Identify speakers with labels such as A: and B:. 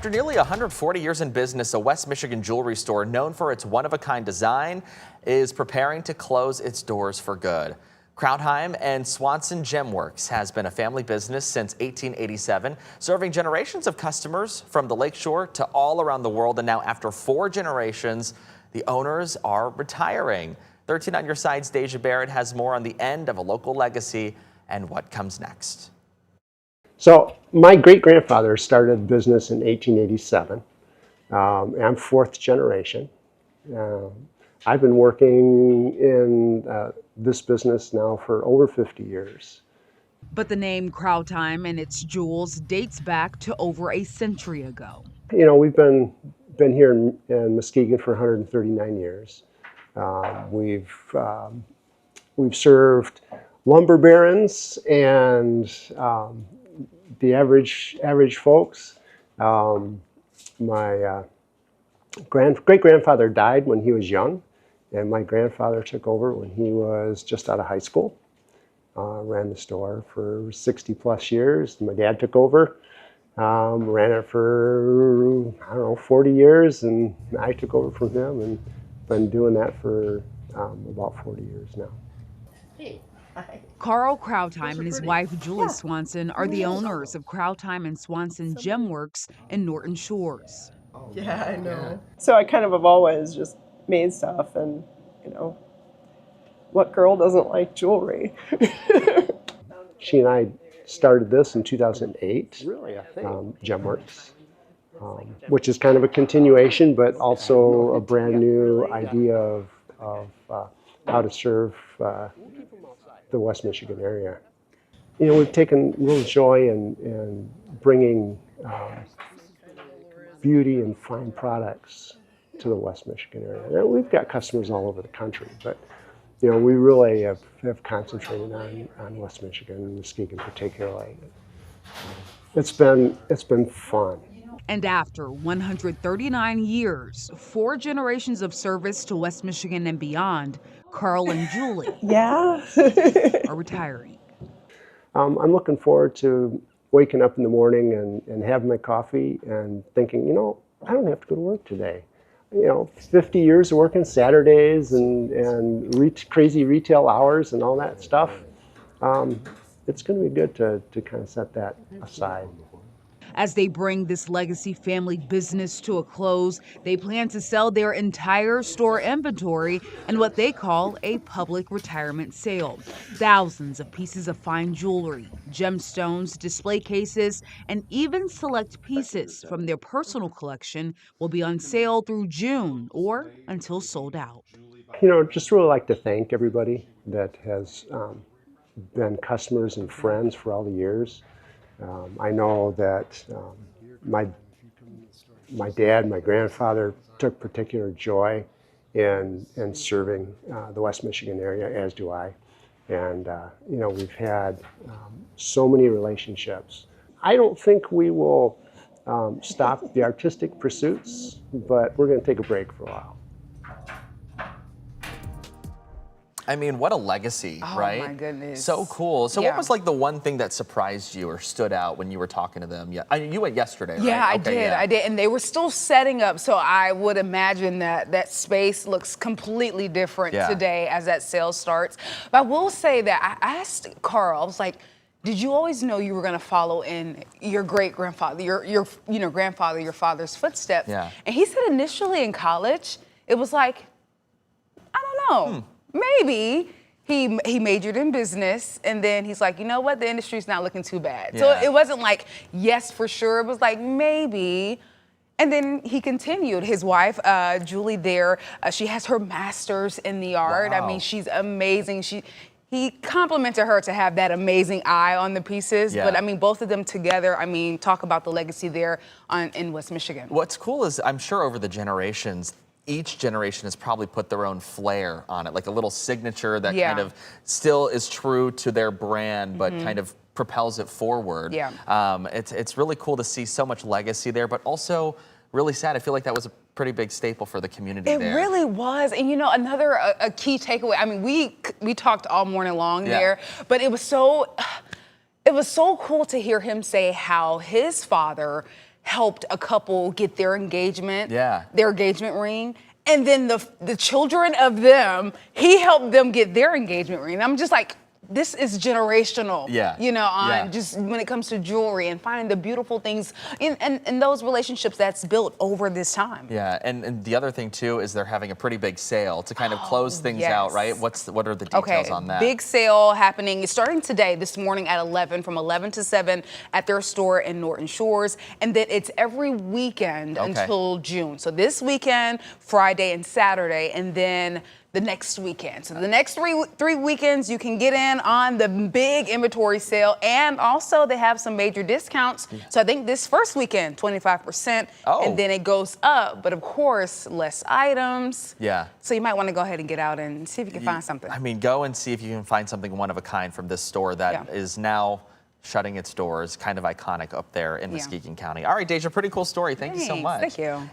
A: After nearly 140 years in business, a West Michigan jewelry store known for its one-of-a-kind design is preparing to close its doors for good. Krautheim and Swanson Gemworks has been a family business since 1887, serving generations of customers from the lakeshore to all around the world. And now, after 4 generations, the owners are retiring. 13 on your side's Deja Barrett has more on the end of a local legacy and what comes next.
B: So my great-grandfather started the business in 1887. I'm 4th generation. I've been working in this business now for over 50 years.
C: But the name Krautheim and its jewels dates back to over a century ago.
B: You know, we've been here in Muskegon for 139 years. We've served lumber barons and the average folks. My great-grandfather died when he was young, and my grandfather took over when he was just out of high school. Ran the store for 60 plus years. My dad took over, ran it for, I don't know, 40 years, and I took over from him and been doing that for about 40 years now.
C: Carl Krautheim and his wife Julie Swanson are the owners of Krautheim and Swanson Gemworks in Norton Shores.
D: Yeah, I know. So I kind of have always just made stuff, and you know, what girl doesn't like jewelry?
B: She and I started this in 2008, Gemworks, which is kind of a continuation, but also a brand new idea of how to serve the West Michigan area. You know, we've taken real joy in bringing beauty and fine products to the West Michigan area. Now, we've got customers all over the country, but you know, we really have concentrated on West Michigan and Muskegon particularly. It's been fun.
C: And after 139 years, 4 generations of service to West Michigan and beyond, Carl and Julie are retiring.
B: I'm looking forward to waking up in the morning and having my coffee and thinking, you know, I don't have to go to work today. You know, 50 years of working Saturdays and crazy retail hours and all that stuff. It's going to be good to kind of set that aside.
C: As they bring this legacy family business to a close, they plan to sell their entire store inventory in what they call a public retirement sale. Thousands of pieces of fine jewelry, gemstones, display cases, and even select pieces from their personal collection will be on sale through June or until sold out.
B: You know, just really like to thank everybody that has been customers and friends for all the years. I know that my dad, my grandfather took particular joy in serving the West Michigan area, as do I. And you know, we've had so many relationships. I don't think we will stop the artistic pursuits, but we're going to take a break for a while.
A: I mean, what a legacy, right?
E: Oh my goodness.
A: So cool. So
E: Yeah.
A: what was like the one thing that surprised you or stood out when you were talking to them? Yeah, you went yesterday, right?
E: Yeah,
A: Okay,
E: I did. And they were still setting up, so I would imagine that space looks completely different today as that sale starts. But I will say that I asked Carl, I was like, did you always know you were going to follow in your great-grandfather, your grandfather, your father's footsteps?
A: Yeah.
E: And he said initially in college, it was like, I don't know. Maybe he majored in business, and then he's like, you know what, the industry's not looking too bad. So it wasn't like, yes, for sure. It was like, maybe. And then he continued. His wife, Julie there, she has her master's in the art.
A: Wow.
E: I mean, she's amazing. He complimented her to have that amazing eye on the pieces.
A: Yeah.
E: But I mean, both of them together, I mean, talk about the legacy there in West Michigan.
A: What's cool is I'm sure over the generations, each generation has probably put their own flair on it, like a little signature that kind of still is true to their brand, but kind of propels it forward.
E: Yeah.
A: It's really cool to see so much legacy there, but also really sad. I feel like that was a pretty big staple for the community there.
E: It really was. And you know, another a key takeaway, I mean, we talked all morning long there, but it was so cool to hear him say how his father helped a couple get their engagement,
A: Yeah.
E: their engagement ring. And then the children of them, he helped them get their engagement ring. And I'm just like, this is generational,
A: Yeah.
E: you know, on
A: Yeah.
E: just when it comes to jewelry and finding the beautiful things in those relationships that's built over this time.
A: Yeah, and the other thing too is they're having a pretty big sale to kind of close things out,
E: yes.
A: right? What are the details on that?
E: Big sale happening. It's starting today, this morning at 11, from 11 to 7 at their store in Norton Shores. And then it's every weekend until June. So this weekend, Friday and Saturday, and then the next weekend. So the next three weekends you can get in on the big inventory sale, and also they have some major discounts. Yeah. So I think this first weekend, 25%, and then it goes up, but of course, less items.
A: Yeah.
E: So you might want to go ahead and get out and see if you can find something.
A: I mean, go and see if you can find something one of a kind from this store that is now shutting its doors, kind of iconic up there in Muskegon County. All right, Deja, pretty cool story. Thank you so much.
E: Thank you.